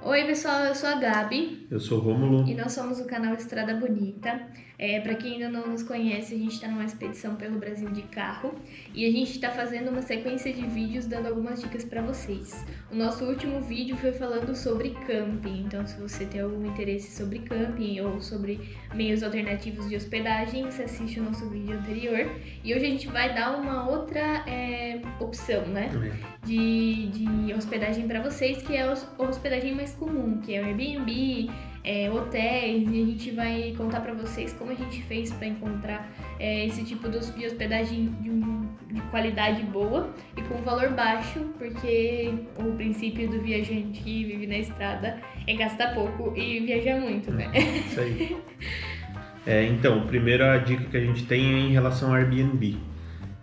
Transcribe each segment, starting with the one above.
Oi pessoal, eu sou a Gabi Eu sou o Rômulo. e nós somos o canal Estrada Bonita. Para quem ainda não nos conhece, a gente está numa expedição pelo Brasil de carro e a gente está fazendo uma sequência de vídeos dando algumas dicas para vocês. O nosso último vídeo foi falando sobre camping, então se você tem algum interesse sobre camping ou sobre meios alternativos de hospedagem, você assiste o nosso vídeo anterior. E hoje a gente vai dar uma outra opção, né? De hospedagem para vocês, que é a hospedagem mais comum, que é o Airbnb, hotéis, e a gente vai contar para vocês como a gente fez para encontrar esse tipo de hospedagem de qualidade boa e com valor baixo, porque o princípio do viajante que vive na estrada é gastar pouco e viajar muito, né? Isso aí. Então, a primeira dica que a gente tem é em relação ao Airbnb.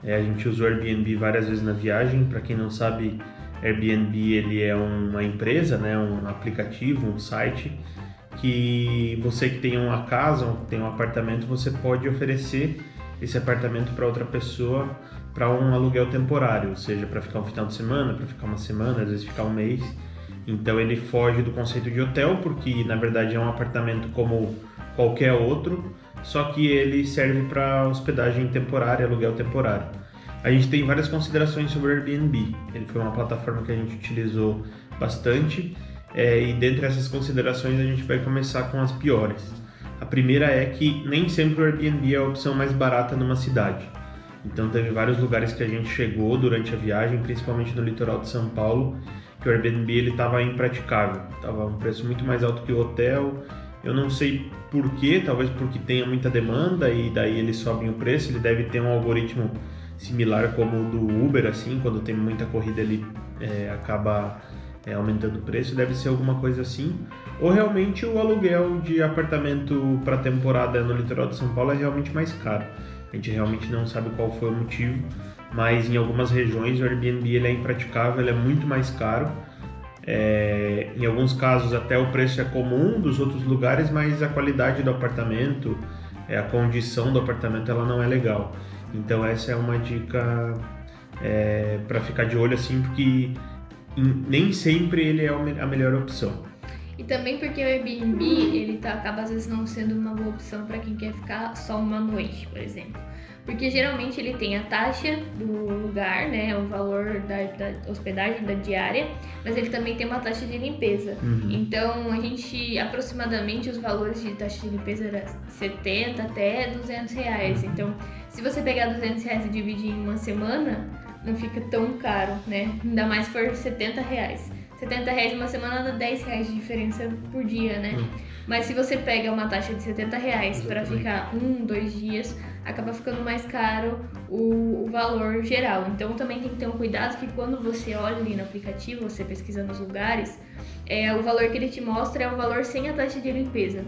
A gente usou o Airbnb várias vezes na viagem. Para quem não sabe, Airbnb ele é uma empresa, né, um aplicativo, um site que você que tem uma casa, tem um apartamento, você pode oferecer esse apartamento para outra pessoa para um aluguel temporário, ou seja, para ficar um final de semana, para ficar uma semana, às vezes ficar um mês. Então ele foge do conceito de hotel, porque na verdade é um apartamento como qualquer outro, só que ele serve para hospedagem temporária, aluguel temporário. A gente tem várias considerações sobre o Airbnb. Ele foi uma plataforma que a gente utilizou bastante, e dentre essas considerações a gente vai começar com as piores. A primeira é que nem sempre o Airbnb é a opção mais barata numa cidade. Então teve vários lugares que a gente chegou durante a viagem, principalmente no litoral de São Paulo, que o Airbnb ele estava impraticável, estava um preço muito mais alto que o hotel. Eu não sei por quê, talvez porque tenha muita demanda e daí eles sobem o preço. Ele deve ter um algoritmo similar como o do Uber, assim, quando tem muita corrida ele acaba aumentando o preço, deve ser alguma coisa assim. Ou realmente o aluguel de apartamento para temporada no litoral de São Paulo é realmente mais caro. A gente realmente não sabe qual foi o motivo, mas em algumas regiões o Airbnb ele é impraticável, ele é muito mais caro. Em alguns casos até o preço é comum dos outros lugares, mas a qualidade do apartamento, a condição do apartamento, ela não é legal. Então essa é uma dica para ficar de olho assim, porque nem sempre ele é a melhor opção. E também porque o Airbnb, acaba às vezes não sendo uma boa opção para quem quer ficar só uma noite, por exemplo. Porque geralmente ele tem a taxa do lugar, né, o valor da hospedagem, da diária, mas ele também tem uma taxa de limpeza. Então, aproximadamente, os valores de taxa de limpeza eram 70 até R$200. Então, se você pegar R$200 e dividir em uma semana, não fica tão caro, né? Ainda mais se for R$70. R$70 uma semana dá R$10 de diferença por dia, né? Mas se você pega uma taxa de R$70 para ficar 2 dias, acaba ficando mais caro o valor geral. Então também tem que ter um cuidado que quando você olha ali no aplicativo, você pesquisa nos lugares, o valor que ele te mostra é o valor sem a taxa de limpeza.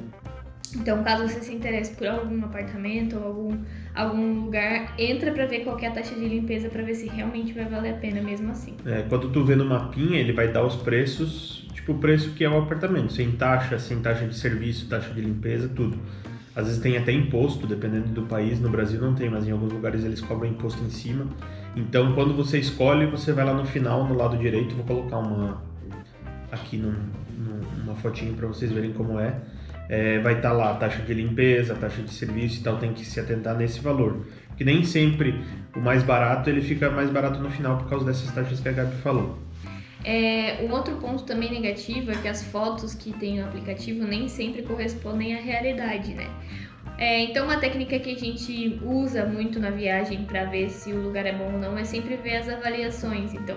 Então, caso você se interesse por algum apartamento ou algum lugar, entra para ver qual que é a taxa de limpeza para ver se realmente vai valer a pena mesmo assim. Quando tu vê no mapinha, ele vai dar os preços, tipo o preço que é o apartamento, sem taxa de serviço, taxa de limpeza, tudo. Às vezes tem até imposto, dependendo do país. No Brasil não tem, mas em alguns lugares eles cobram imposto em cima. Então, quando você escolhe, você vai lá no final, no lado direito, vou colocar aqui uma fotinho para vocês verem como é. Vai estar lá a taxa de limpeza, a taxa de serviço e tal, tem que se atentar nesse valor. Porque nem sempre o mais barato, ele fica mais barato no final por causa dessas taxas que a Gabi falou. Um outro ponto também negativo é que as fotos que tem no aplicativo nem sempre correspondem à realidade, né? Então, uma técnica que a gente usa muito na viagem para ver se o lugar é bom ou não é sempre ver as avaliações. Então,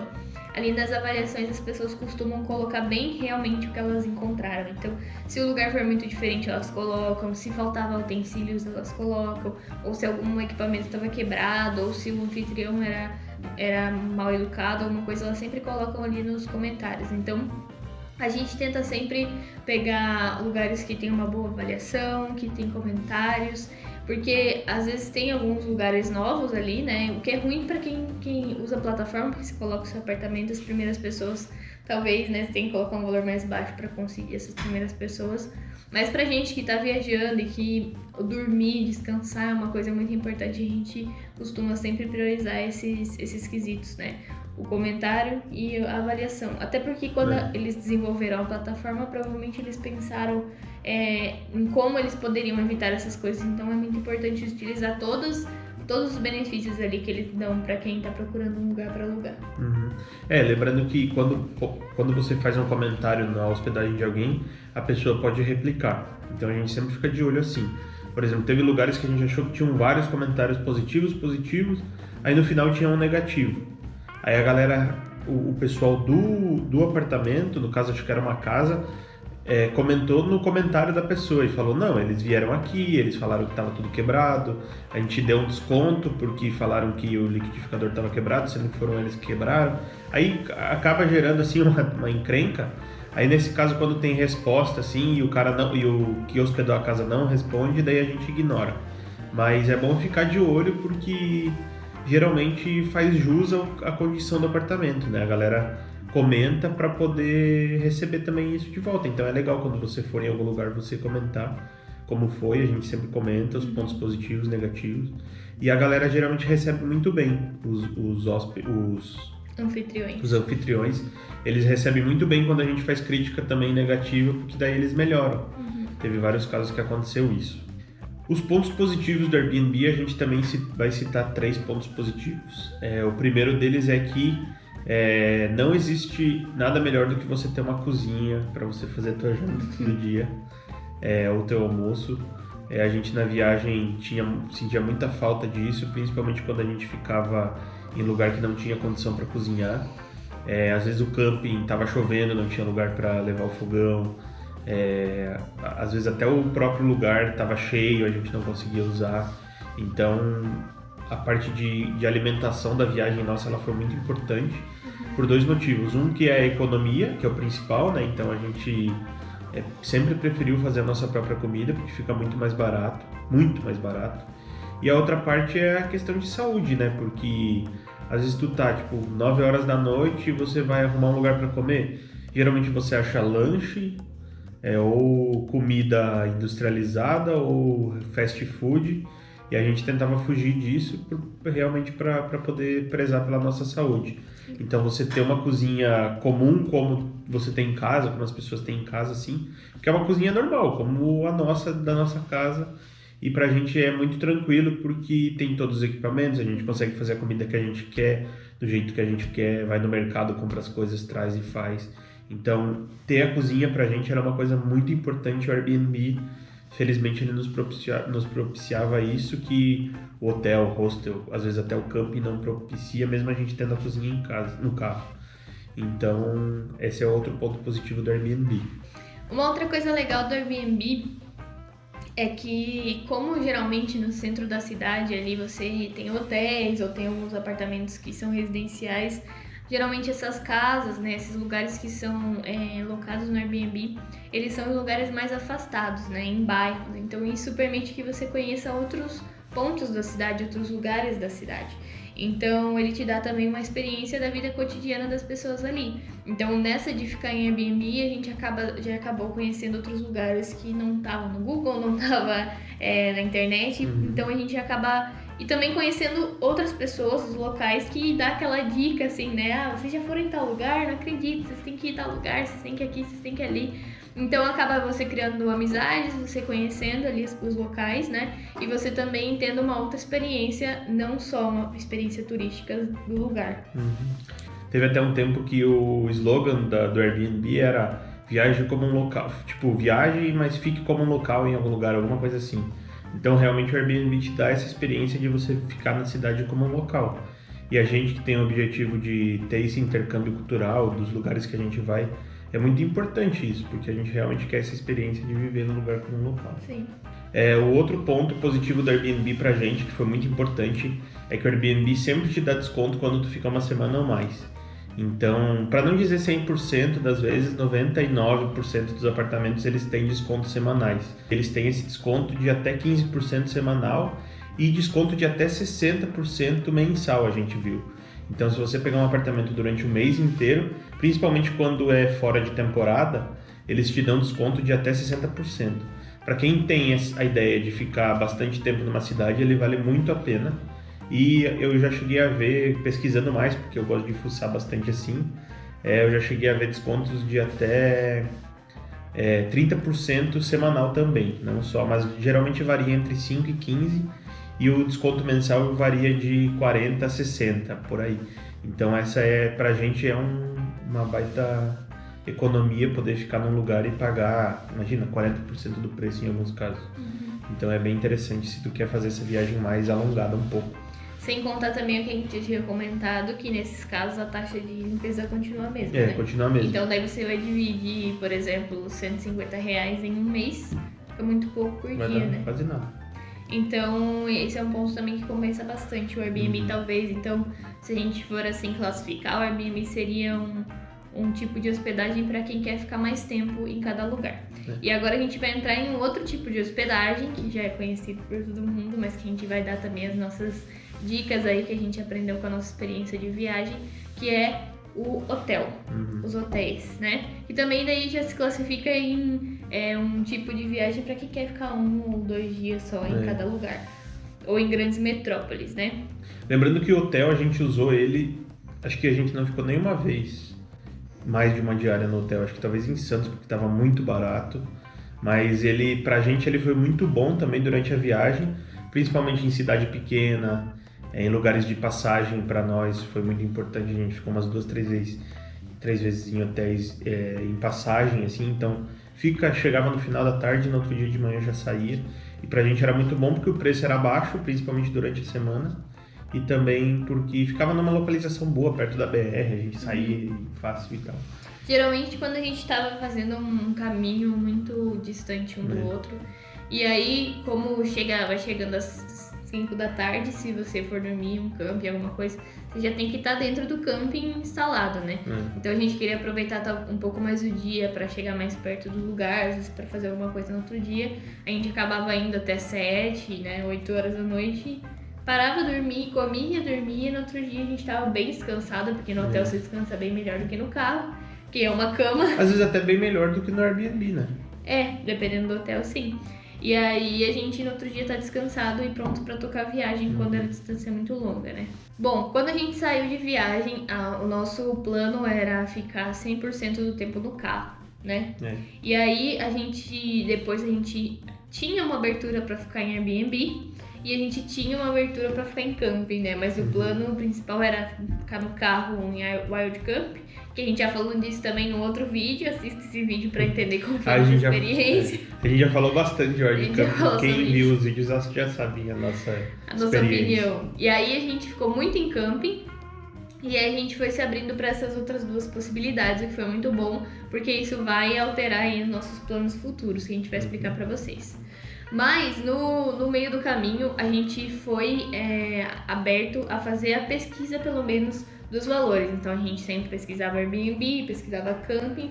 ali nas avaliações as pessoas costumam colocar bem realmente o que elas encontraram. Então, se o lugar for muito diferente, elas colocam. Se faltava utensílios, elas colocam. Ou se algum equipamento estava quebrado, ou se o anfitrião era mal educado, alguma coisa, elas sempre colocam ali nos comentários. Então, a gente tenta sempre pegar lugares que tem uma boa avaliação, que tem comentários, porque às vezes tem alguns lugares novos ali, né? O que é ruim para quem usa a plataforma, porque você coloca o seu apartamento, as primeiras pessoas, talvez, né? Você tem que colocar um valor mais baixo para conseguir essas primeiras pessoas. Mas pra gente que tá viajando e que dormir, descansar é uma coisa muito importante, a gente costuma sempre priorizar esses quesitos, né? o comentário e a avaliação. Até porque quando eles desenvolveram a plataforma, provavelmente eles pensaram em como eles poderiam evitar essas coisas. Então é muito importante utilizar todos os benefícios ali que eles dão para quem está procurando um lugar para alugar. Lembrando que quando você faz um comentário na hospedagem de alguém, a pessoa pode replicar. Então a gente sempre fica de olho assim. Por exemplo, teve lugares que a gente achou que tinham vários comentários positivos, aí no final tinha um negativo. Aí a galera, o pessoal do apartamento, no caso acho que era uma casa, comentou no comentário da pessoa e falou, não, eles vieram aqui, eles falaram que estava tudo quebrado, a gente deu um desconto porque falaram que o liquidificador estava quebrado, sendo que foram eles que quebraram. Aí acaba gerando assim uma encrenca. Aí nesse caso, quando tem resposta assim e o cara não, e o que hospedou a casa não responde, daí a gente ignora. Mas é bom ficar de olho porque geralmente faz jus à condição do apartamento, né? A galera comenta para poder receber também isso de volta. Então é legal quando você for em algum lugar você comentar como foi, a gente sempre comenta os pontos positivos, negativos. E a galera geralmente recebe muito bem os anfitriões. Eles recebem muito bem quando a gente faz crítica também negativa, porque daí eles melhoram. Teve vários casos que aconteceu isso. Os pontos positivos do Airbnb, a gente também vai citar 3 pontos positivos. O primeiro deles é que não existe nada melhor do que você ter uma cozinha para você fazer a tua janta todo dia, ou teu almoço. A gente na viagem sentia muita falta disso, principalmente quando a gente ficava em lugar que não tinha condição para cozinhar. Às vezes o camping estava chovendo, não tinha lugar para levar o fogão. Às vezes até o próprio lugar estava cheio, a gente não conseguia usar. Então a parte de alimentação da viagem nossa ela foi muito importante por 2 motivos. Um que é a economia, que é o principal, né? Então a gente sempre preferiu fazer a nossa própria comida porque fica muito mais barato. E a outra parte é a questão de saúde, né? Porque às vezes tu tá, 9 horas da noite e você vai arrumar um lugar para comer. Geralmente você acha lanche, ou comida industrializada, ou fast food. E a gente tentava fugir disso realmente para poder prezar pela nossa saúde. Então você ter uma cozinha comum, como você tem em casa, como as pessoas têm em casa, assim, que é uma cozinha normal, como a nossa, da nossa casa. E pra gente é muito tranquilo porque tem todos os equipamentos, a gente consegue fazer a comida que a gente quer, do jeito que a gente quer, vai no mercado, compra as coisas, traz e faz. Então, ter a cozinha pra gente era uma coisa muito importante. O Airbnb, felizmente, ele nos propiciava isso que o hotel, o hostel, às vezes até o camping não propicia, mesmo a gente tendo a cozinha em casa, no carro. Então, esse é outro ponto positivo do Airbnb. Uma outra coisa legal do Airbnb é que, como geralmente no centro da cidade ali você tem hotéis ou tem alguns apartamentos que são residenciais, geralmente essas casas, né, esses lugares que são locados no Airbnb, eles são em lugares mais afastados, né, em bairros. Então isso permite que você conheça outros pontos da cidade, outros lugares da cidade. Então ele te dá também uma experiência da vida cotidiana das pessoas ali. Então nessa de ficar em Airbnb a gente já acabou conhecendo outros lugares que não estavam no Google, não estavam na internet. Então a gente acaba e também conhecendo outras pessoas, os locais, que dá aquela dica assim, né? Vocês já foram em tal lugar? Não acredito, vocês têm que ir em tal lugar, vocês têm que ir aqui, vocês têm que ir ali. Então acaba você criando amizades, você conhecendo ali os locais, né? E você também tendo uma outra experiência, não só uma experiência turística do lugar. Teve até um tempo que o slogan do Airbnb era viaje como um local. Tipo, viaje, mas fique como um local em algum lugar, alguma coisa assim. Então realmente o Airbnb te dá essa experiência de você ficar na cidade como um local. E a gente que tem o objetivo de ter esse intercâmbio cultural dos lugares que a gente vai, é muito importante isso, porque a gente realmente quer essa experiência de viver no lugar como um local. Sim. O outro ponto positivo do Airbnb pra gente, que foi muito importante, é que o Airbnb sempre te dá desconto quando tu fica uma semana ou mais. Então, para não dizer 100% das vezes, 99% dos apartamentos eles têm descontos semanais. Eles têm esse desconto de até 15% semanal e desconto de até 60% mensal, a gente viu. Então, se você pegar um apartamento durante o mês inteiro, principalmente quando é fora de temporada, eles te dão desconto de até 60%. Para quem tem a ideia de ficar bastante tempo numa cidade, ele vale muito a pena. E eu já cheguei a ver, pesquisando mais, porque eu gosto de fuçar bastante assim, eu já cheguei a ver descontos de até 30% semanal também, não só, mas geralmente varia entre 5 e 15 e o desconto mensal varia de 40 a 60, por aí. Então essa pra gente uma baita economia poder ficar num lugar e pagar, imagina, 40% do preço em alguns casos. Então é bem interessante se tu quer fazer essa viagem mais alongada um pouco. Sem contar também o que a gente tinha comentado, que nesses casos a taxa de limpeza continua a mesma, né? Continua a mesma. Então daí você vai dividir, por exemplo, R$150 em um mês, fica muito pouco por Vai dia, dar né? quase nada. Então esse é um ponto também que compensa bastante o Airbnb, talvez. Então, se a gente for assim classificar, o Airbnb seria um tipo de hospedagem para quem quer ficar mais tempo em cada lugar. E agora a gente vai entrar em um outro tipo de hospedagem, que já é conhecido por todo mundo, mas que a gente vai dar também as nossas dicas aí que a gente aprendeu com a nossa experiência de viagem, que é o hotel, os hotéis, né? E também daí já se classifica em um tipo de viagem para quem quer ficar 1 ou 2 dias só em cada lugar, ou em grandes metrópoles, né? Lembrando que o hotel a gente usou ele, acho que a gente não ficou nenhuma vez mais de uma diária no hotel, acho que talvez em Santos, porque estava muito barato, mas pra gente ele foi muito bom também durante a viagem, principalmente em cidade pequena, em lugares de passagem. Para nós foi muito importante, a gente ficou umas 2, 3 vezes em hotéis em passagem, assim, então chegava no final da tarde, no outro dia de manhã já saía, e pra gente era muito bom porque o preço era baixo, principalmente durante a semana, e também porque ficava numa localização boa, perto da BR, a gente saía fácil e tal. Geralmente quando a gente estava fazendo um caminho muito distante um do outro, e aí como vai chegando às 5 da tarde, se você for dormir em um camping, alguma coisa, você já tem que estar dentro do camping instalado, né? Então a gente queria aproveitar um pouco mais o dia para chegar mais perto do lugar, às vezes para fazer alguma coisa no outro dia. A gente acabava indo até 7, né, 8 horas da noite, parava, dormia, comia, dormia, e no outro dia a gente estava bem descansado, porque no hotel você descansa bem melhor do que no carro, que é uma cama. Às vezes até bem melhor do que no Airbnb, né? Dependendo do hotel, sim. E aí a gente no outro dia tá descansado e pronto pra tocar a viagem quando a distância é muito longa, né? Bom, quando a gente saiu de viagem, o nosso plano era ficar 100% do tempo no carro, né? E aí depois a gente tinha uma abertura pra ficar em Airbnb e a gente tinha uma abertura pra ficar em camping, né? Mas o plano principal era ficar no carro em Wild Camp, que a gente já falou disso também no outro vídeo. Assista esse vídeo pra entender como foi a nossa experiência. A gente já falou bastante de Wild Camp, quem viu os vídeos já sabia a nossa opinião. E aí a gente ficou muito em camping, e aí a gente foi se abrindo para essas outras duas possibilidades, o que foi muito bom, porque isso vai alterar aí os nossos planos futuros, que a gente vai explicar para vocês. Mas no meio do caminho a gente foi aberto a fazer a pesquisa, pelo menos, dos valores. Então a gente sempre pesquisava Airbnb, pesquisava camping,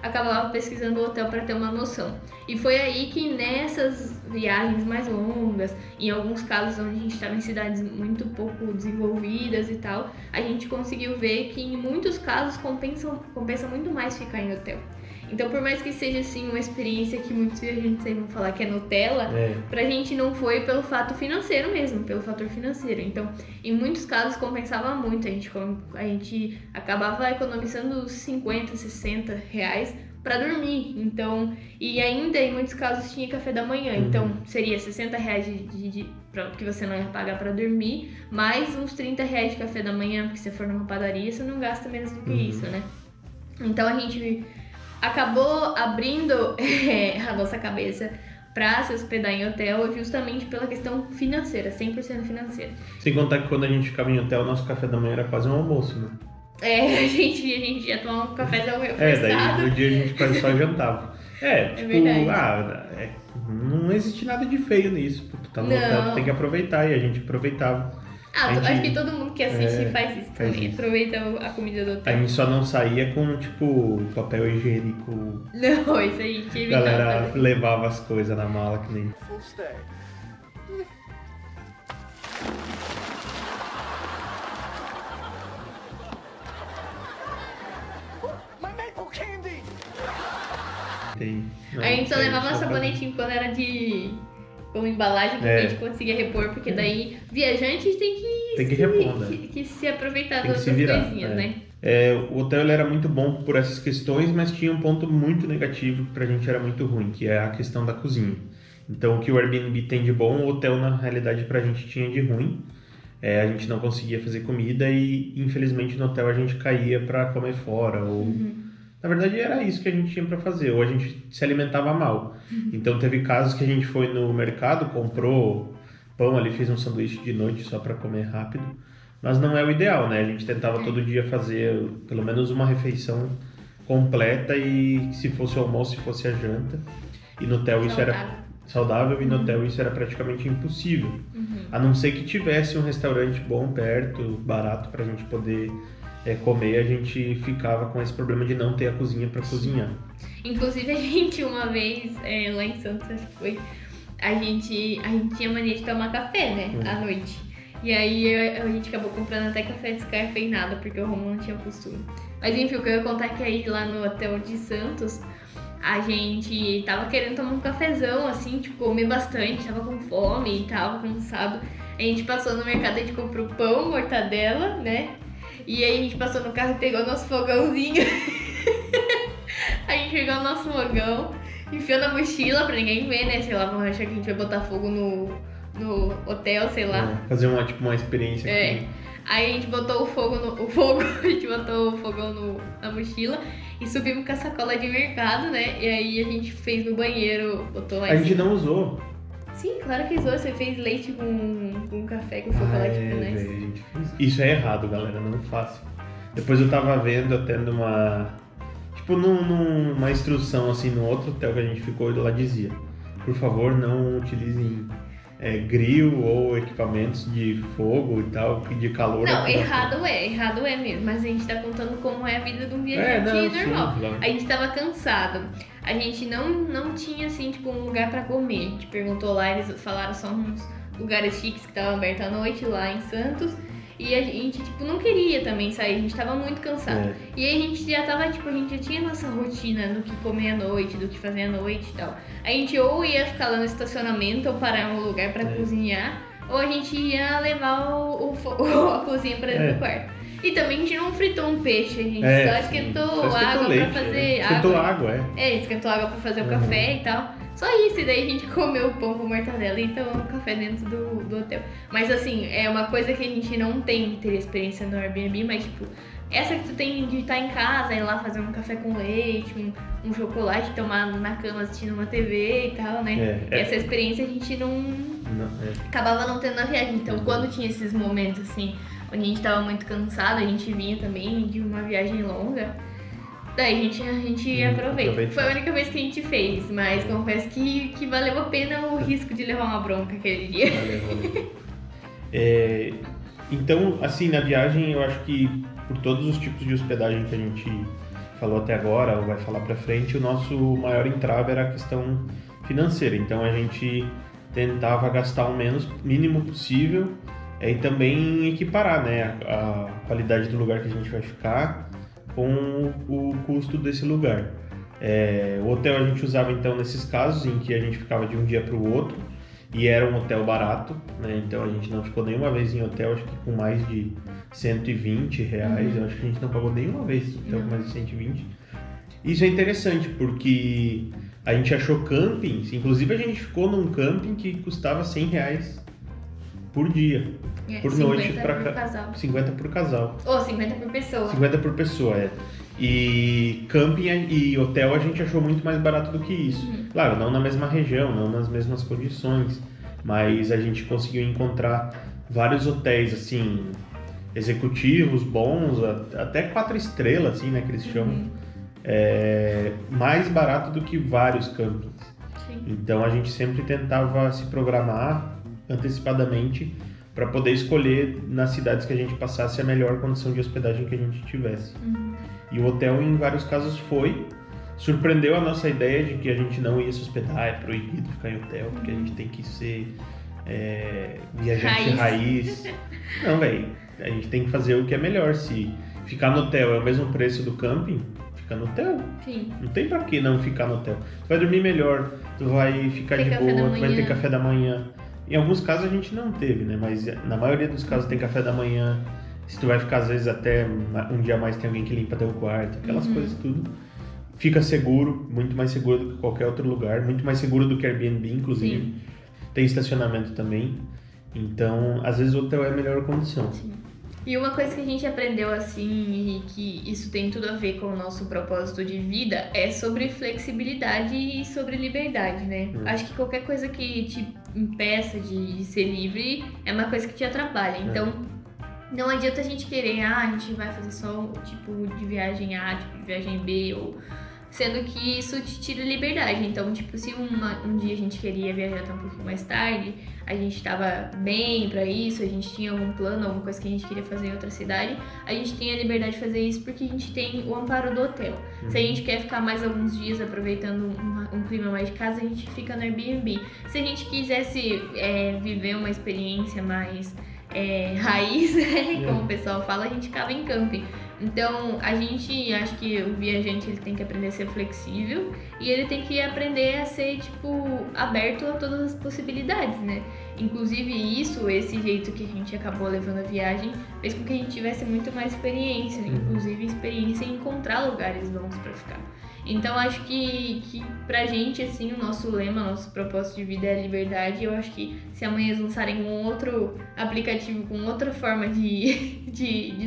acabava pesquisando o hotel para ter uma noção. E foi aí que nessas viagens mais longas, em alguns casos onde a gente estava em cidades muito pouco desenvolvidas e tal, a gente conseguiu ver que em muitos casos compensa muito mais ficar em hotel. Então, por mais que seja assim uma experiência que muitos viajantes aí vão falar que é Nutella, pra gente não foi pelo fato financeiro mesmo, pelo fator financeiro. Então, em muitos casos compensava muito, a gente acabava economizando 50, 60 reais pra dormir. Então, e ainda em muitos casos tinha café da manhã, então seria 60 reais que você não ia pagar pra dormir, mais uns 30 reais de café da manhã, porque se for numa padaria você não gasta menos do que isso, né? Então a gente acabou abrindo a nossa cabeça para se hospedar em hotel justamente pela questão financeira, 100% financeira. Sem contar que quando a gente ficava em hotel, nosso café da manhã era quase um almoço, né? A gente ia tomar um cafezão reforçado. Daí no dia a gente quase só jantava. Verdade. Não existe nada de feio nisso, porque tu tá no hotel, tu tem que aproveitar, e a gente aproveitava. Acho que todo mundo que assiste faz isso também. Aproveita a comida do hotel. A gente só não saía com, papel higiênico. Não, isso aí tinha evitado. A galera levava as coisas na mala que nem... Full stay. My maple candy! A gente só levava sabonetinho quando era de com embalagem que a gente conseguia repor, porque daí viajantes tem que repor, né? que se aproveitar Tem que das se virar, coisinhas, né? O hotel ele era muito bom por essas questões, mas tinha um ponto muito negativo que pra gente era muito ruim, que é a questão da cozinha. Então, o que o Airbnb tem de bom, o hotel na realidade pra gente tinha de ruim. A gente não conseguia fazer comida e infelizmente no hotel a gente caía pra comer fora ou na verdade era isso que a gente tinha pra fazer, ou a gente se alimentava mal. Então teve casos que a gente foi no mercado, comprou pão ali, fez um sanduíche de noite só pra comer rápido, mas não é o ideal, né? A gente tentava todo dia fazer pelo menos uma refeição completa e se fosse o almoço, se fosse a janta. E no hotel isso era saudável e no hotel isso era praticamente impossível. A não ser que tivesse um restaurante bom perto, barato pra gente poder comer, a gente ficava com esse problema de não ter a cozinha para cozinhar. Inclusive a gente uma vez, lá em Santos, acho que foi, a gente tinha mania de tomar café, né, à noite. E aí a gente acabou comprando até café descafeinado, porque o Romulo não tinha costume. Mas enfim, o que eu ia contar é que aí lá no hotel de Santos, a gente tava querendo tomar um cafezão, assim, tipo, comer bastante, tava com fome e tava cansado. A gente passou no mercado, a gente comprou pão, mortadela, né? E aí a gente passou no carro e pegou nosso fogãozinho. A gente pegou o nosso fogão, enfiou na mochila pra ninguém ver, né? Sei lá, vão achar que a gente vai botar fogo no hotel, sei lá. Fazer uma experiência aqui. Aí a gente botou a gente botou o fogão na mochila e subimos com a sacola de mercado, né? E aí a gente fez no banheiro, botou mais. A gente não usou. Sim, claro que usou. Você fez leite com café com chocolate nice. Isso é errado, galera, não faça. Depois eu tava vendo até numa instrução assim no outro hotel que a gente ficou, lá dizia: por favor, não utilizem grill ou equipamentos de fogo e tal, de calor. Não, errado é mesmo, mas a gente tá contando como é a vida de um viajante normal. Sim, claro. A gente tava cansado, a gente não tinha assim, tipo, um lugar pra comer. A gente perguntou lá, eles falaram só uns lugares chiques que estavam abertos à noite lá em Santos. E a gente, tipo, não queria também sair, a gente tava muito cansado. E aí a gente já tava, tipo, a gente já tinha nossa rotina do que comer à noite, do que fazer à noite e tal. A gente ou ia ficar lá no estacionamento ou parar em um lugar pra cozinhar, ou a gente ia levar a cozinha pra dentro do quarto. E também a gente não fritou um peixe, a gente só esquentou água leite, pra fazer esquentou água, esquentou água pra fazer o café e tal. Só isso, e daí a gente comeu o pão com mortadela e tomou um café dentro do hotel. Mas assim, é uma coisa que a gente não tem que ter experiência no Airbnb, mas tipo, essa que tu tem de estar em casa, ir lá fazer um café com leite, um chocolate, tomar na cama assistindo uma TV e tal, né? Essa experiência a gente acabava não tendo na viagem. Então quando tinha esses momentos assim, onde a gente tava muito cansado, a gente vinha também de uma viagem longa, daí a gente aproveita. Foi a única vez que a gente fez, mas confesso que valeu a pena o risco de levar uma bronca aquele dia. Valeu. Então, assim, na viagem eu acho que por todos os tipos de hospedagem que a gente falou até agora, ou vai falar pra frente, o nosso maior entrave era a questão financeira. Então a gente tentava gastar o mínimo possível e também equiparar, né, a qualidade do lugar que a gente vai ficar com o custo desse lugar. O hotel a gente usava então nesses casos em que a gente ficava de um dia para o outro e era um hotel barato, né? Então a gente não ficou nenhuma vez em hotel, acho que com mais de R$120, eu acho que a gente não pagou nenhuma vez hotel com mais de 120. Isso é interessante porque a gente achou campings, inclusive a gente ficou num camping que custava R$100 por dia. Por noite, 50 por casal. Ou 50 por pessoa. 50 por pessoa, E camping e hotel a gente achou muito mais barato do que isso. Claro, não na mesma região, não nas mesmas condições, mas a gente conseguiu encontrar vários hotéis, assim, executivos, bons, até 4 estrelas, assim, né, que eles chamam. Mais barato do que vários campings. Sim. Então a gente sempre tentava se programar antecipadamente para poder escolher nas cidades que a gente passasse a melhor condição de hospedagem que a gente tivesse. E o hotel, em vários casos, surpreendeu a nossa ideia de que a gente não ia se hospedar, é proibido ficar em hotel, porque a gente tem que ser viajante raiz. Não, velho, a gente tem que fazer o que é melhor. Se ficar no hotel é o mesmo preço do camping, fica no hotel. Sim. Não tem pra que não ficar no hotel. Tu vai dormir melhor, tu vai ficar Tem de café da boa, tu vai ter manhã. café da manhã. Em alguns casos a gente não teve, né? Mas na maioria dos casos tem café da manhã. Se tu vai ficar, às vezes, até um dia a mais, tem alguém que limpa teu quarto, aquelas coisas tudo. Fica seguro, muito mais seguro do que qualquer outro lugar, muito mais seguro do que Airbnb, inclusive. Sim. Tem estacionamento também. Então, às vezes o hotel é a melhor condição. Sim. E uma coisa que a gente aprendeu assim, e que isso tem tudo a ver com o nosso propósito de vida, é sobre flexibilidade e sobre liberdade, né? Acho que qualquer coisa que te impeça de ser livre é uma coisa que te atrapalha. Então, não adianta a gente querer, a gente vai fazer só o tipo de viagem A, tipo de viagem B, ou sendo que isso te tira liberdade. Então, tipo, se um dia a gente queria viajar até um pouquinho mais tarde, a gente tava bem pra isso, a gente tinha algum plano, alguma coisa que a gente queria fazer em outra cidade, a gente tem a liberdade de fazer isso porque a gente tem o amparo do hotel. Se a gente quer ficar mais alguns dias aproveitando um clima mais de casa, a gente fica no Airbnb. Se a gente quisesse viver uma experiência mais raiz, né? Como o pessoal fala, a gente ficava em camping. Então, acho que o viajante ele tem que aprender a ser flexível e ele tem que aprender a ser, tipo, aberto a todas as possibilidades, né? Inclusive esse jeito que a gente acabou levando a viagem, fez com que a gente tivesse muito mais experiência, inclusive experiência em encontrar lugares bons pra ficar. Então, acho que pra gente, assim, o nosso lema, nosso propósito de vida é a liberdade. Eu acho que se amanhã eles lançarem um outro aplicativo com outra forma de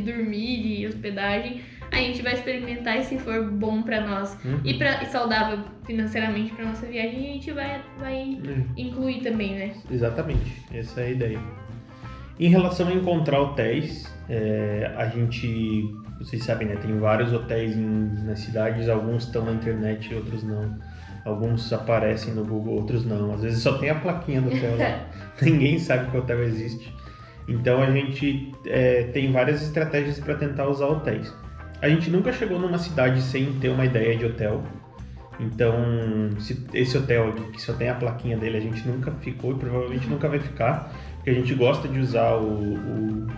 dormir, de hospedagem, a gente vai experimentar e se for bom pra nós e saudável financeiramente pra nossa viagem, a gente vai incluir também, né? Exatamente, essa é a ideia. Em relação a encontrar hotéis, a gente, vocês sabem, né, tem vários hotéis nas cidades, alguns estão na internet, outros não. Alguns aparecem no Google, outros não. Às vezes só tem a plaquinha do hotel lá, ninguém sabe que o hotel existe. Então a gente tem várias estratégias para tentar usar hotéis. A gente nunca chegou numa cidade sem ter uma ideia de hotel. Então, se esse hotel aqui, que só tem a plaquinha dele, a gente nunca ficou e provavelmente nunca vai ficar, porque a gente gosta de usar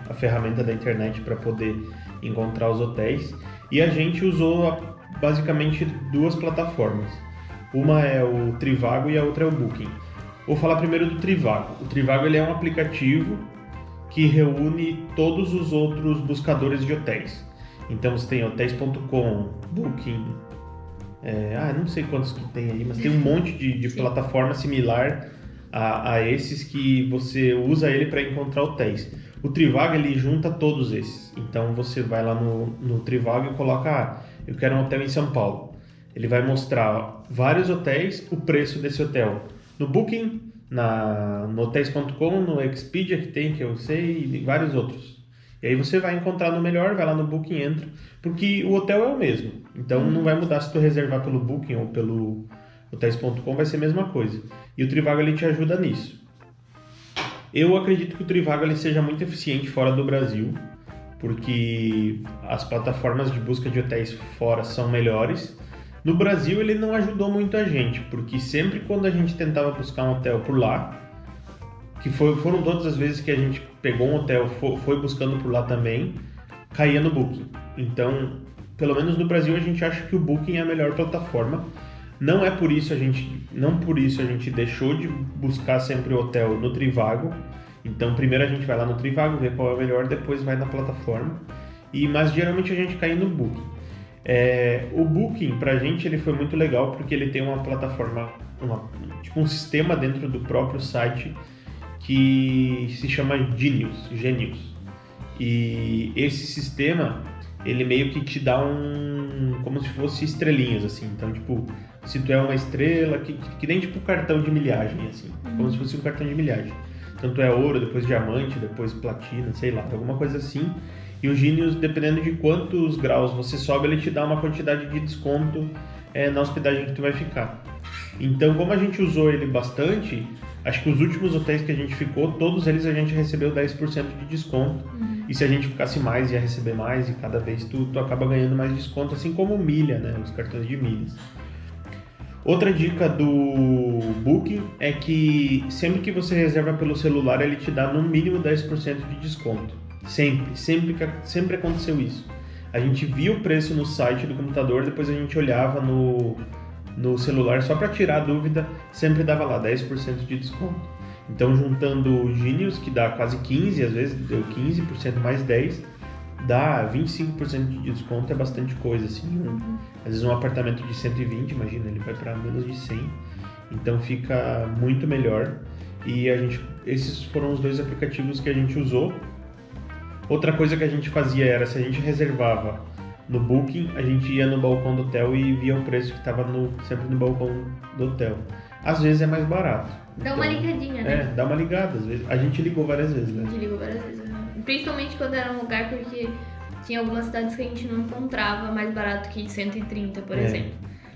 a ferramenta da internet para poder encontrar os hotéis. E a gente usou basicamente duas plataformas. Uma é o Trivago e a outra é o Booking. Vou falar primeiro do Trivago. O Trivago ele é um aplicativo que reúne todos os outros buscadores de hotéis. Então você tem hotéis.com, Booking, não sei quantos que tem aí, mas tem um monte de plataforma similar a esses que você usa ele para encontrar hotéis. O Trivago ele junta todos esses. Então você vai lá no Trivago e coloca, eu quero um hotel em São Paulo. Ele vai mostrar vários hotéis, o preço desse hotel. No Booking, no hotéis.com, no Expedia que tem, que eu sei, e vários outros. E aí você vai encontrar no melhor, vai lá no Booking, entra, porque o hotel é o mesmo. Então não vai mudar se tu reservar pelo Booking ou pelo hotéis.com, vai ser a mesma coisa. E o Trivago ele te ajuda nisso. Eu acredito que o Trivago ele seja muito eficiente fora do Brasil, porque as plataformas de busca de hotéis fora são melhores. No Brasil ele não ajudou muito a gente, porque sempre quando a gente tentava buscar um hotel por lá, que foram todas as vezes que a gente pegou um hotel, foi buscando por lá também, caía no Booking. Então, pelo menos no Brasil a gente acha que o Booking é a melhor plataforma. Não por isso a gente deixou de buscar sempre o hotel no Trivago. Então, primeiro a gente vai lá no Trivago, vê qual é o melhor, depois vai na plataforma. Mas geralmente a gente cai no Booking. O Booking, pra gente, ele foi muito legal porque ele tem uma plataforma, tipo um sistema dentro do próprio site que se chama Genius. E esse sistema, ele meio que te dá como se fosse estrelinhas, assim. Então, tipo, se tu é uma estrela, que nem tipo cartão de milhagem, assim. Como se fosse um cartão de milhagem. Então, tu é ouro, depois diamante, depois platina, sei lá, alguma coisa assim. E o Genius, dependendo de quantos graus você sobe, ele te dá uma quantidade de desconto na hospedagem que tu vai ficar. Então, como a gente usou ele bastante, acho que os últimos hotéis que a gente ficou, todos eles a gente recebeu 10% de desconto. E se a gente ficasse mais, ia receber mais, e cada vez tu acaba ganhando mais desconto, assim como milha, né? Os cartões de milhas. Outra dica do Booking é que sempre que você reserva pelo celular, ele te dá no mínimo 10% de desconto. Sempre aconteceu isso. a gente via o preço no site do computador, depois a gente olhava no celular só para tirar a dúvida, sempre dava lá 10% de desconto. Então, juntando o Genius, que dá quase 15, às vezes deu 15% mais 10, dá 25% de desconto, é bastante coisa, assim. Às vezes um apartamento de 120, imagina, ele vai para menos de 100, então fica muito melhor. E esses foram os 2 aplicativos que a gente usou. Outra coisa que a gente fazia era, se a gente reservava no Booking, a gente ia no balcão do hotel e via o preço que estava sempre no balcão do hotel. Às vezes é mais barato. Dá uma ligadinha, né? Dá uma ligada, às vezes. A gente ligou várias vezes, né? A gente ligou várias vezes, né? Principalmente quando era um lugar, porque tinha algumas cidades que a gente não encontrava mais barato que 130, por exemplo.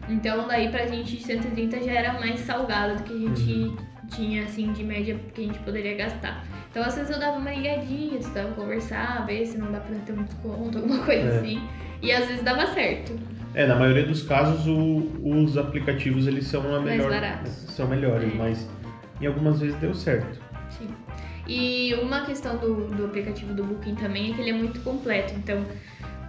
Então, daí pra gente 130 já era mais salgado do que a gente tinha, assim, de média que a gente poderia gastar. Então, às vezes eu dava uma ligadinha, tentava conversar, ver se não dá pra ter um desconto, alguma coisa assim. E às vezes dava certo. Na maioria dos casos, os aplicativos, eles são mais baratos. São melhores, mas em algumas vezes deu certo. Sim. E uma questão do aplicativo do Booking também é que ele é muito completo. Então,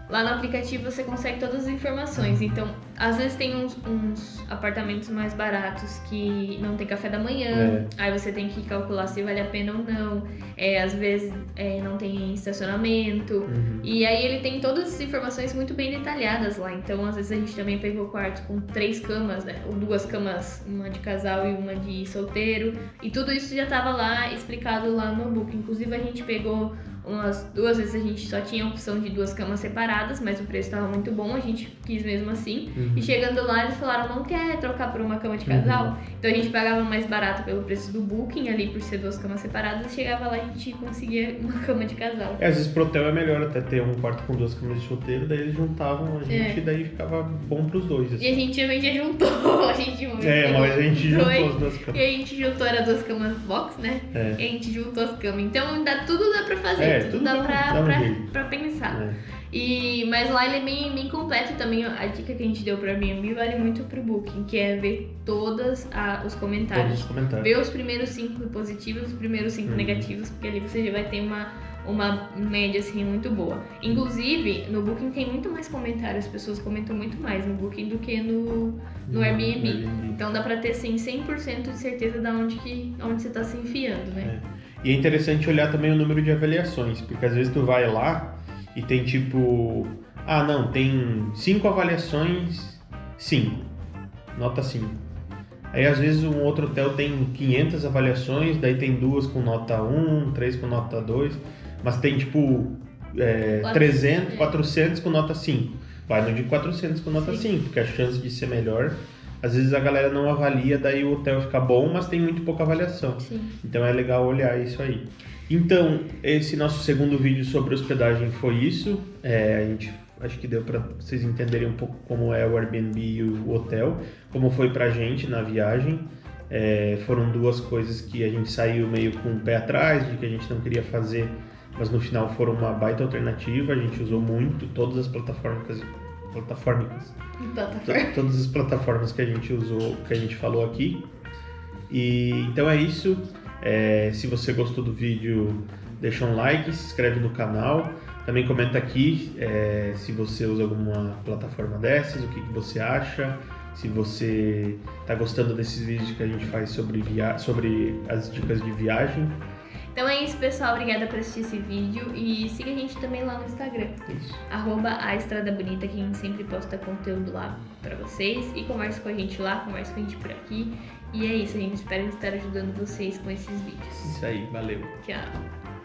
lá no aplicativo você consegue todas as informações. Então, às vezes tem uns apartamentos mais baratos que não tem café da manhã. Aí você tem que calcular se vale a pena ou não. Às vezes não tem estacionamento. E aí ele tem todas as informações muito bem detalhadas lá. Então, às vezes a gente também pegou quartos com 3 camas, né? Ou 2 camas, uma de casal e uma de solteiro. E tudo isso já estava lá explicado lá no Booking. Inclusive a gente pegou umas 2 vezes, a gente só tinha a opção de 2 camas separadas, mas o preço estava muito bom, a gente quis mesmo assim. E chegando lá, eles falaram, não quer trocar por uma cama de casal? Então a gente pagava mais barato pelo preço do Booking ali, por ser 2 camas separadas, e chegava lá e a gente conseguia uma cama de casal. Às vezes pro hotel é melhor até ter um quarto com 2 camas de solteiro, daí eles juntavam a gente e daí ficava bom pros 2. Assim. E a gente também já juntou, a gente mas a gente juntou as 2 camas. E a gente juntou, era 2 camas box, né? E a gente juntou as camas. Então tudo dá pra fazer, tudo dá pra pensar. Mas lá ele é bem completo também. A dica que a gente deu pra Airbnb vale muito pro Booking, que é ver todos os comentários. Ver os primeiros 5 positivos, os primeiros 5 negativos, porque ali você já vai ter uma média assim muito boa. Inclusive, no Booking tem muito mais comentários, as pessoas comentam muito mais no Booking do que no Airbnb. Então dá pra ter assim, 100% de certeza de onde você tá se enfiando, né? E é interessante olhar também o número de avaliações, porque às vezes tu vai lá e tem tipo, tem 5 avaliações, 5, nota 5. Aí às vezes um outro hotel tem 500 avaliações, daí tem 2 com nota 1, 3 com nota 2, mas tem tipo 300, 400 com nota 5. Vai no de 400 com nota 5, porque a chance de ser melhor, às vezes a galera não avalia, daí o hotel fica bom, mas tem muito pouca avaliação. Então é legal olhar isso aí. Então, esse nosso segundo vídeo sobre hospedagem foi isso. A gente acho que deu para vocês entenderem um pouco como é o Airbnb e o hotel, como foi pra gente na viagem. Foram 2 coisas que a gente saiu meio com o pé atrás, de que a gente não queria fazer, mas no final foram uma baita alternativa. A gente usou muito todas as plataformas todas as plataformas que a gente usou, que a gente falou aqui. E então é isso. Se você gostou do vídeo, deixa um like, se inscreve no canal. Também comenta aqui se você usa alguma plataforma dessas, o que você acha. Se você está gostando desses vídeos que a gente faz sobre as dicas de viagem. Então é isso, pessoal. Obrigada por assistir esse vídeo e siga a gente também lá no Instagram. @aestradabonita, que a gente sempre posta conteúdo lá pra vocês. E conversa com a gente lá, conversa com a gente por aqui. E é isso, a gente espera estar ajudando vocês com esses vídeos. Isso aí, valeu. Tchau.